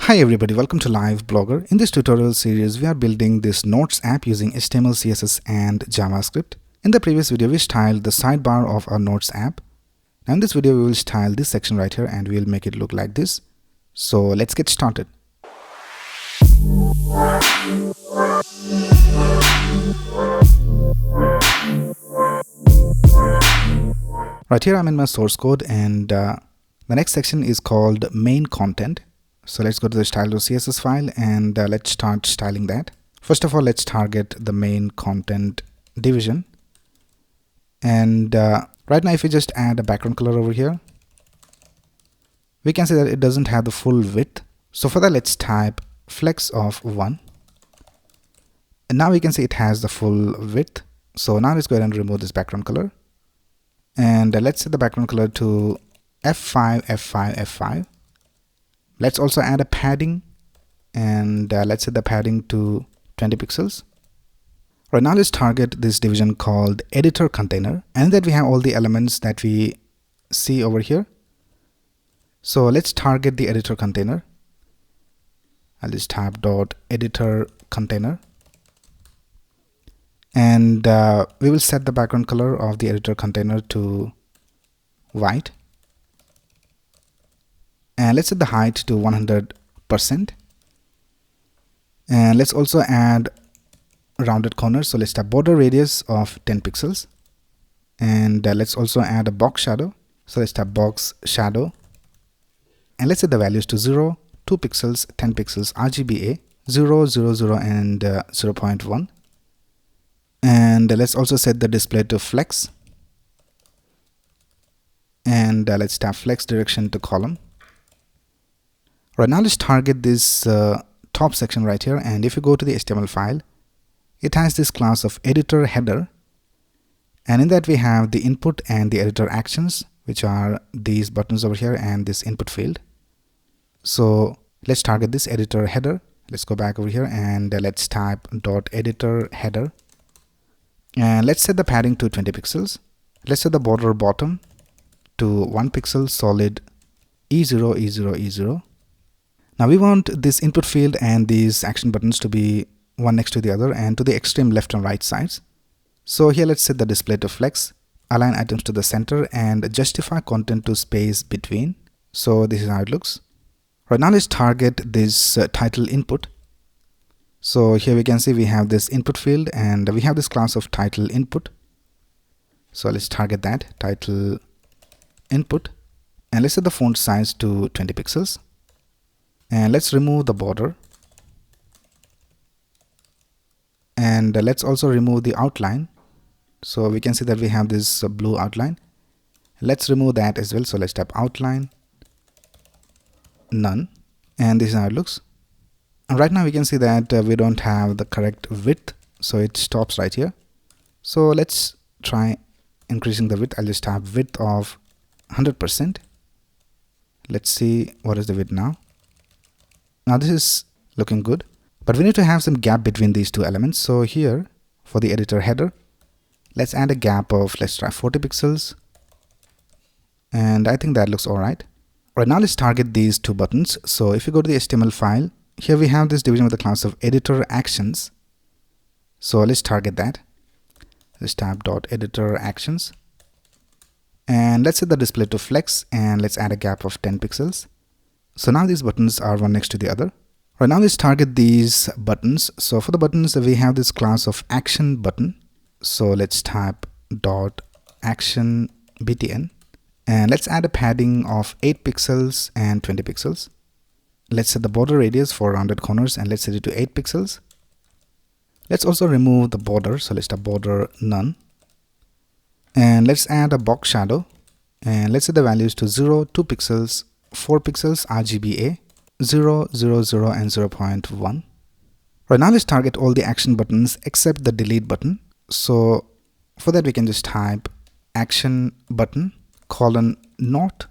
Hi everybody, welcome to Live Blogger. In this tutorial series, we are building this Notes app using HTML, CSS and JavaScript. In the previous video, we styled the sidebar of our Notes app. Now in this video, we will style this section right here and we will make it look like this. So let's get started. Right here, I'm in my source code and the next section is called main content. So let's go to the style.css file and let's start styling that. First of all, let's target the main content division. And right now, if we just add a background color over here, we can see that it doesn't have the full width. So for that, let's type flex of 1. And now we can see it has the full width. So now let's go ahead and remove this background color. And let's set the background color to F5, F5, F5. Let's also add a padding and let's set the padding to 20 pixels. Right now, let's target this division called editor container, and that we have all the elements that we see over here. So let's target the editor container. I'll just type .editor container, and we will set the background color of the editor container to white. And let's set the height to 100%. And let's also add rounded corners. So let's type border radius of 10 pixels. And let's also add a box shadow. So let's type box shadow. And let's set the values to 0, 2 pixels, 10 pixels, RGBA, 0, 0, 0, and 0.1. And let's also set the display to flex. And let's type flex direction to column. Right now, let's target this top section right here, and if you go to the HTML file, it has this class of editor header, and in that we have the input and the editor actions, which are these buttons over here and this input field. So let's target this editor header. Let's go back over here and let's type .editor header, and let's set the padding to 20 pixels. Let's set the border bottom to 1 pixel solid E0, E0, E0. Now we want this input field and these action buttons to be one next to the other and to the extreme left and right sides. So here let's set the display to flex, align items to the center, and justify content to space between. So this is how it looks. Right now, let's target this title input. So here we can see we have this input field and we have this class of title input. So let's target that title input, and let's set the font size to 20 pixels. And let's remove the border, and let's also remove the outline. So we can see that we have this blue outline. Let's remove that as well. So let's type outline none, and this is how it looks. And right now we can see that we don't have the correct width, so it stops right here. So let's try increasing the width. I'll just type width of 100%. Let's see what is the width now. Now this is looking good, but we need to have some gap between these two elements. So here for the editor header, let's add a gap of, let's try 40 pixels. And I think that looks all right. Right now, let's target these two buttons. So if you go to the HTML file, here we have this division with the class of editor actions. So let's target that. Let's type .editor actions. And let's set the display to flex, and let's add a gap of 10 pixels. So now these buttons are one next to the other. Right now, let's target these buttons. So for the buttons, we have this class of action button. So let's type .action btn, and let's add a padding of 8 pixels and 20 pixels. Let's set the border radius for rounded corners and let's set it to 8 pixels. Let's also remove the border. So let's type border none. And let's add a box shadow, and let's set the values to 0, 2 pixels, 4 pixels, RGBA, 0, 0, 0, and 0.1. Right now, let's target all the action buttons except the delete button. So for that, we can just type action button colon not,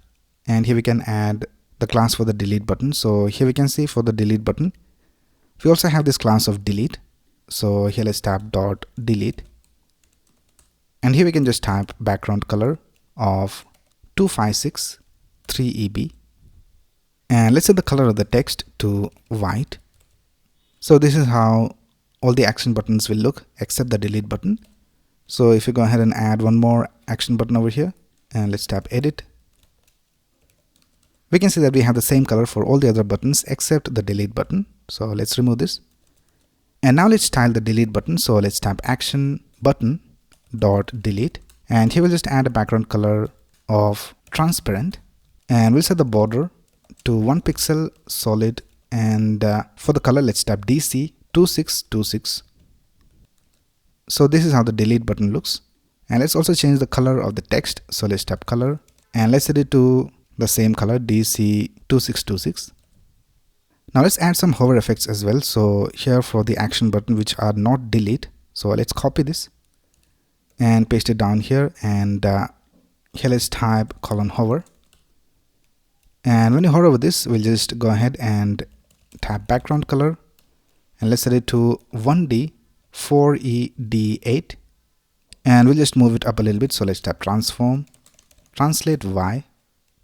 and here we can add the class for the delete button. So here we can see for the delete button, we also have this class of delete. So here let's type .delete, and here we can just type background color of 256 3EB. And let's set the color of the text to white. So this is how all the action buttons will look except the delete button. So if you go ahead and add one more action button over here, and let's tap edit, we can see that we have the same color for all the other buttons except the delete button. So let's remove this. And now let's style the delete button. So let's tap action button dot delete, and here we'll just add a background color of transparent, and we'll set the border to 1 pixel solid, and for the color let's tap DC 2626. So this is how the delete button looks. And let's also change the color of the text. So let's tap color, and let's set it to the same color, DC 2626. Now let's add some hover effects as well. So here for the action button which are not delete, so let's copy this and paste it down here, and here let's type :hover, and when you hover over this, we'll just go ahead and tap background color, and let's set it to 1D 4ED8, and we'll just move it up a little bit. So let's tap transform, translate Y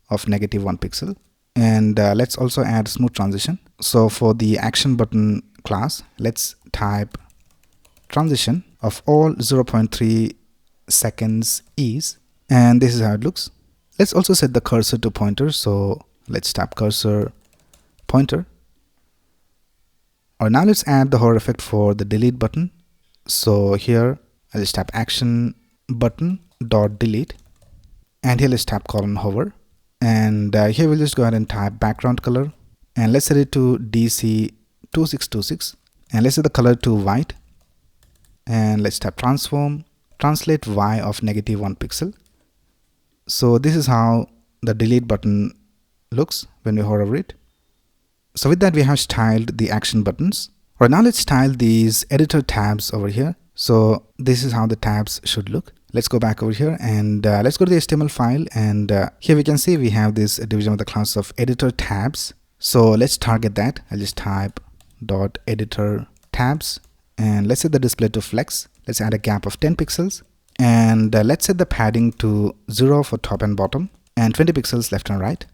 of -1 pixel, and let's also add smooth transition. So for the action button class, let's type transition of all 0.3 seconds ease, and this is how it looks. Let's also set the cursor to pointer. So let's tap cursor pointer. Or now let's add the hover effect for the delete button. So here I'll just tap action button dot delete, and here let's tap :hover, and here we'll just go ahead and type background color, and let's set it to DC 2626, and let's set the color to white, and let's tap transform, translate Y of -1 pixel. So this is how the delete button looks when we hover over it. So with that, we have styled the action buttons. Right now let's style these editor tabs over here. So this is how the tabs should look. Let's go back over here, and let's go to the HTML file, and here we can see we have this division of the class of editor tabs. So let's target that. I'll just type .editor tabs, and let's set the display to flex. Let's add a gap of 10 pixels, and let's set the padding to 0 for top and bottom, and 20 pixels left and right.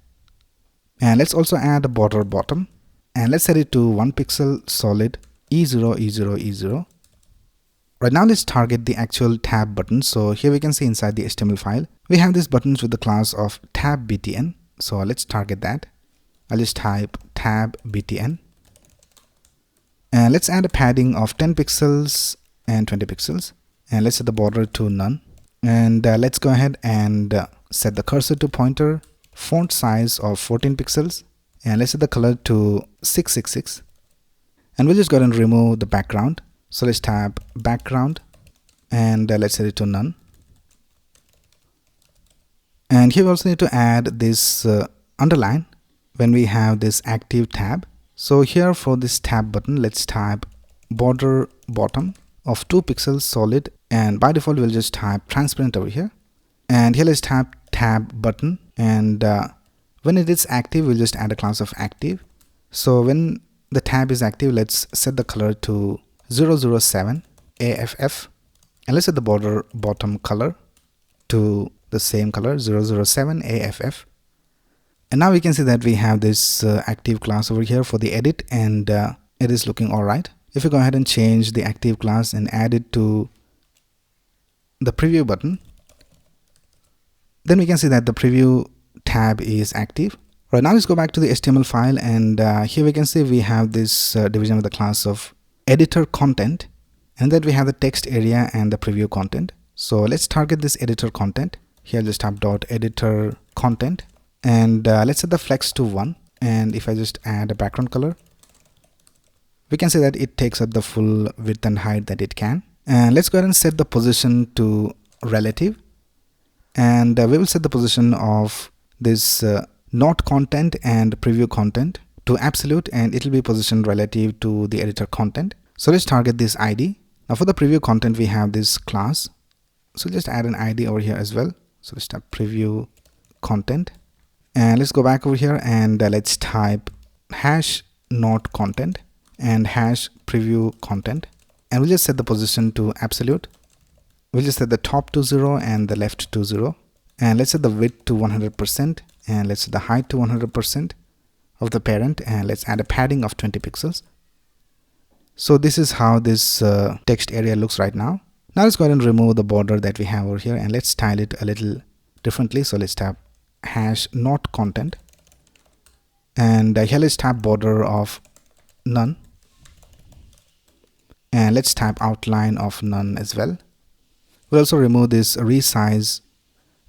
And let's also add a border bottom, and let's set it to 1 pixel solid E0 E0 E0. Right now let's target the actual tab button. So here we can see inside the HTML file we have these buttons with the class of tab btn. So let's target that. I'll just type tab btn, and let's add a padding of 10 pixels and 20 pixels, and let's set the border to none, and let's go ahead and set the cursor to pointer, font size of 14 pixels, and let's set the color to 666, and we'll just go ahead and remove the background. So let's tap background, and let's set it to none. And here we also need to add this underline when we have this active tab. So here for this tab button, let's type border bottom of 2 pixels solid, and by default we'll just type transparent over here, and here let's tap tab button, and when it is active we'll just add a class of active. So when the tab is active, let's set the color to 007 AFF, and let's set the border bottom color to the same color, 007 AFF. And now we can see that we have this active class over here for the edit, and it is looking alright. If you go ahead and change the active class and add it to the preview button, then we can see that the preview tab is active. Right now let's go back to the HTML file, and here we can see we have this division of the class of editor content, and then we have the text area and the preview content. So let's target this editor content. Here just type .editor content, and let's set the flex to 1, and if I just add a background color, we can see that it takes up the full width and height that it can. And let's go ahead and set the position to relative, and we will set the position of this not content and preview content to absolute, and it will be positioned relative to the editor content. So let's target this ID. Now for the preview content we have this class, so just add an ID over here as well. So let's type preview content, and let's go back over here, and let's type hash not content and hash preview content, and we'll just set the position to absolute. We'll just set the top to 0 and the left to 0, and let's set the width to 100%, and let's set the height to 100%, of the parent, and let's add a padding of 20 pixels. So this is how this text area looks right now. Now let's go ahead and remove the border that we have over here, and let's style it a little differently. So let's tap hash not content, and here let's tap border of none, and let's tap outline of none as well. We'll also remove this resize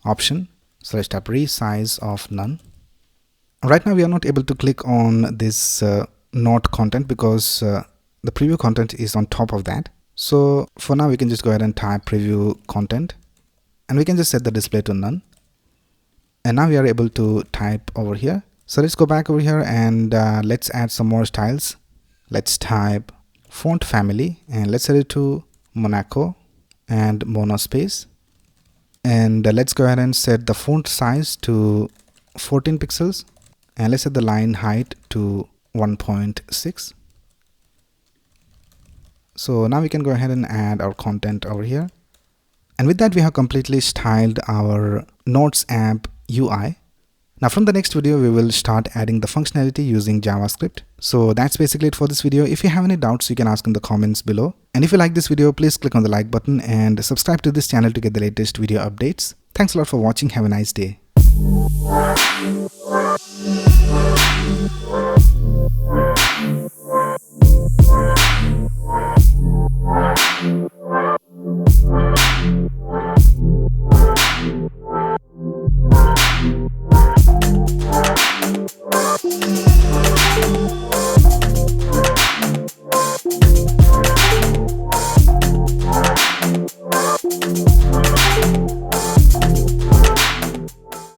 option, so let's tap resize of none. Right now we are not able to click on this not content because the preview content is on top of that. So for now we can just go ahead and type preview content, and we can just set the display to none. And now we are able to type over here. So let's go back over here and let's add some more styles. Let's type font family, and let's set it to Monaco and monospace. And let's go ahead and set the font size to 14 pixels, and let's set the line height to 1.6. So now we can go ahead and add our content over here. And with that, we have completely styled our Notes app UI. Now from the next video, we will start adding the functionality using JavaScript. So that's basically it for this video. If you have any doubts, you can ask in the comments below. And if you like this video, please click on the like button and subscribe to this channel to get the latest video updates. Thanks a lot for watching. Have a nice day.